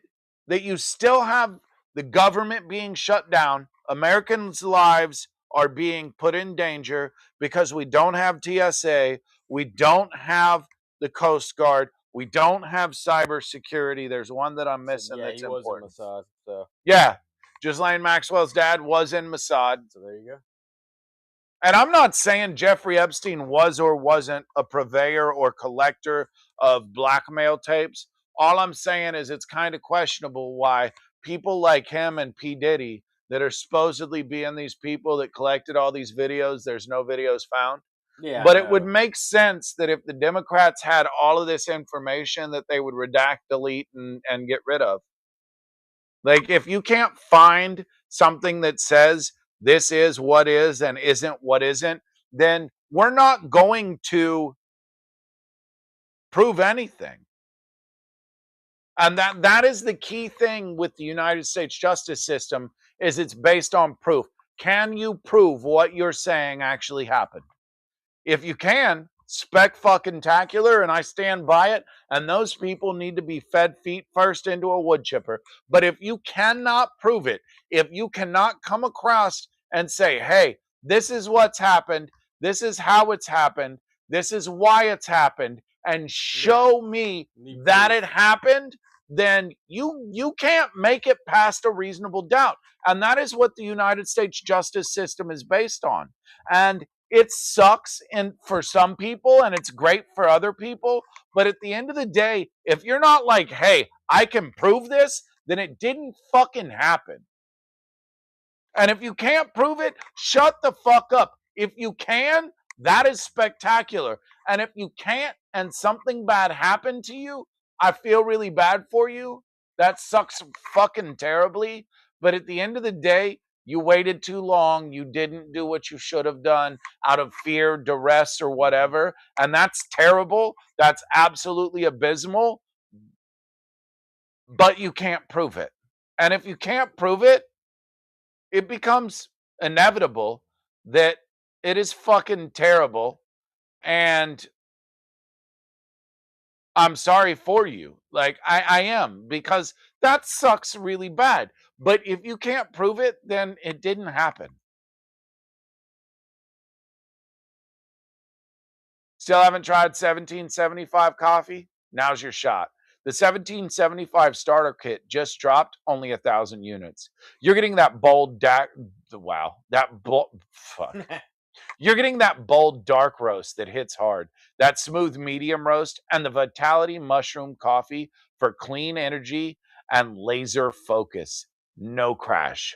you still have the government being shut down, Americans' lives are being put in danger because we don't have TSA, we don't have the Coast Guard, we don't have cybersecurity. There's one that I'm missing that's important. Mossad, so. Yeah, Ghislaine Maxwell's dad was in Mossad. So there you go. And I'm not saying Jeffrey Epstein was or wasn't a purveyor or collector of blackmail tapes. All I'm saying is it's kind of questionable why people like him and P. Diddy that are supposedly being these people that collected all these videos, there's no videos found. Yeah, but it would make sense that if the Democrats had all of this information that they would redact, delete, and get rid of. Like, if you can't find something that says this is what is and isn't what isn't, then we're not going to prove anything. And that is the key thing with the United States justice system is it's based on proof. Can you prove what you're saying actually happened? If you can, spec-fucking-tacular, and I stand by it, and those people need to be fed feet first into a wood chipper. But if you cannot prove it, if you cannot come across and say, hey, this is what's happened, this is how it's happened, this is why it's happened, and show me that it happened, then you can't make it past a reasonable doubt. And that is what the United States justice system is based on. And it sucks for some people and it's great for other people. But at the end of the day, if you're not like, hey, I can prove this, then it didn't fucking happen. And if you can't prove it, shut the fuck up. If you can, that is spectacular. And if you can't and something bad happened to you, I feel really bad for you. That sucks fucking terribly. But at the end of the day, you waited too long. You didn't do what you should have done out of fear, duress, or whatever. And that's terrible. That's absolutely abysmal. But you can't prove it. And if you can't prove it, it becomes inevitable that it is fucking terrible. And I'm sorry for you. Like, I am, because that sucks really bad. But if you can't prove it, then it didn't happen. Still haven't tried 1775 coffee? Now's your shot. The 1775 starter kit just dropped, only 1,000 units. You're getting that bold, wow, that bold, fuck. You're getting that bold dark roast that hits hard, that smooth medium roast, and the Vitality Mushroom Coffee for clean energy and laser focus. No crash.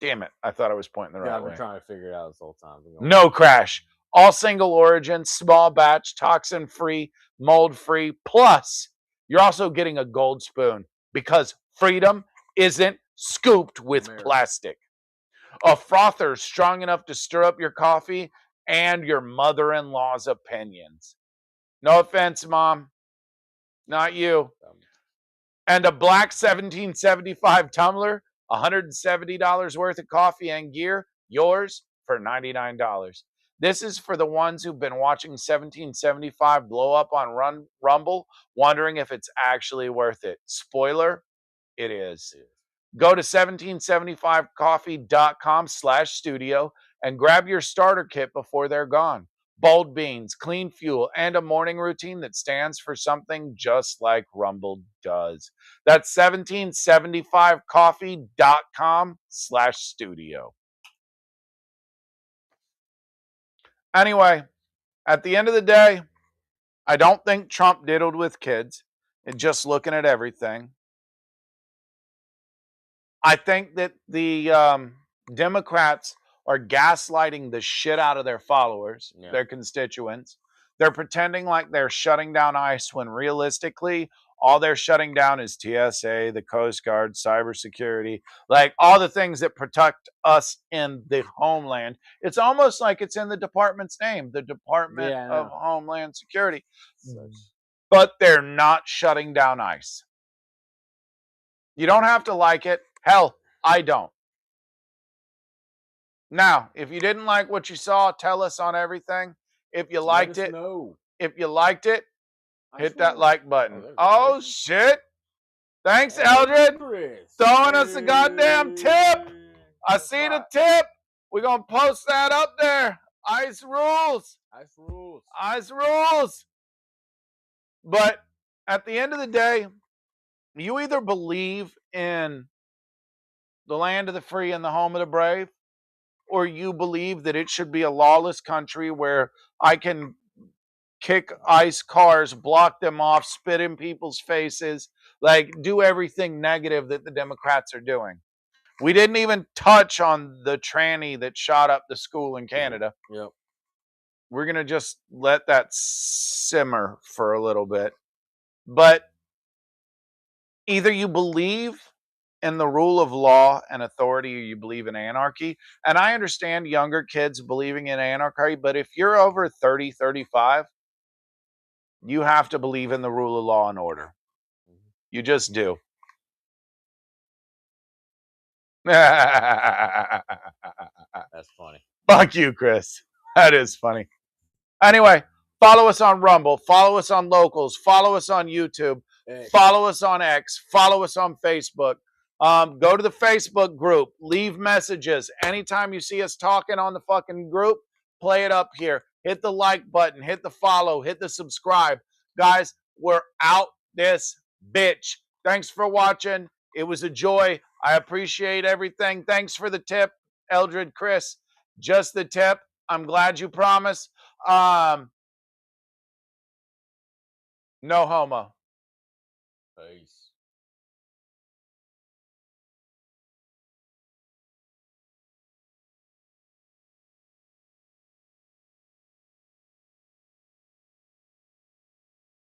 Damn it. I thought I was pointing the Yeah, right I've been way. trying to figure it out this whole time. No crash. All single origin, small batch, toxin free, mold free. Plus, you're also getting a gold spoon because freedom isn't scooped with America. plastic. A frother strong enough to stir up your coffee and your mother in law's opinions. No offense, Mom. Not you. And a black 1775 tumbler, $170 worth of coffee and gear, yours for $99. This is for the ones who've been watching 1775 blow up on Rumble, wondering if it's actually worth it. Spoiler, it is. Go to 1775coffee.com/studio and grab your starter kit before they're gone. Bold beans, clean fuel, and a morning routine that stands for something just like Rumble does. That's 1775coffee.com/studio. Anyway, at the end of the day, I don't think Trump diddled with kids and just looking at everything. I think that the Democrats are gaslighting the shit out of their followers, their constituents. They're pretending like they're shutting down ICE when realistically, all they're shutting down is TSA, the Coast Guard, cybersecurity, like all the things that protect us in the homeland. It's almost like it's in the department's name, the Department of Homeland Security. But they're not shutting down ICE. You don't have to like it. Hell, I don't. Now, if you didn't like what you saw, tell us on everything. If you liked it, hit that like button. Oh, shit. Thanks, Eldred. Throwing us a goddamn tip. I see the tip. We're going to post that up there. Ice rules. Ice rules. But at the end of the day, you either believe in the land of the free and the home of the brave, or you believe that it should be a lawless country where I can kick ICE cars, block them off, spit in people's faces, like do everything negative that the Democrats are doing. We didn't even touch on the tranny that shot up the school in Canada. Yep. We're going to just let that simmer for a little bit. But either you believe in the rule of law and authority, or you believe in anarchy. And I understand younger kids believing in anarchy, but if you're over 30, 35, you have to believe in the rule of law and order. You just do. That's funny. Fuck you, Chris. That is funny. Anyway, follow us on Rumble, follow us on Locals, follow us on YouTube, follow us on X, follow us on Facebook. Go to the Facebook group, leave messages. Anytime you see us talking on the fucking group, play it up here. Hit the like button, hit the follow, hit the subscribe. Guys, we're out this bitch. Thanks for watching. It was a joy. I appreciate everything. Thanks for the tip, Eldred, Chris. Just the tip. I'm glad you promised. No homo. Peace.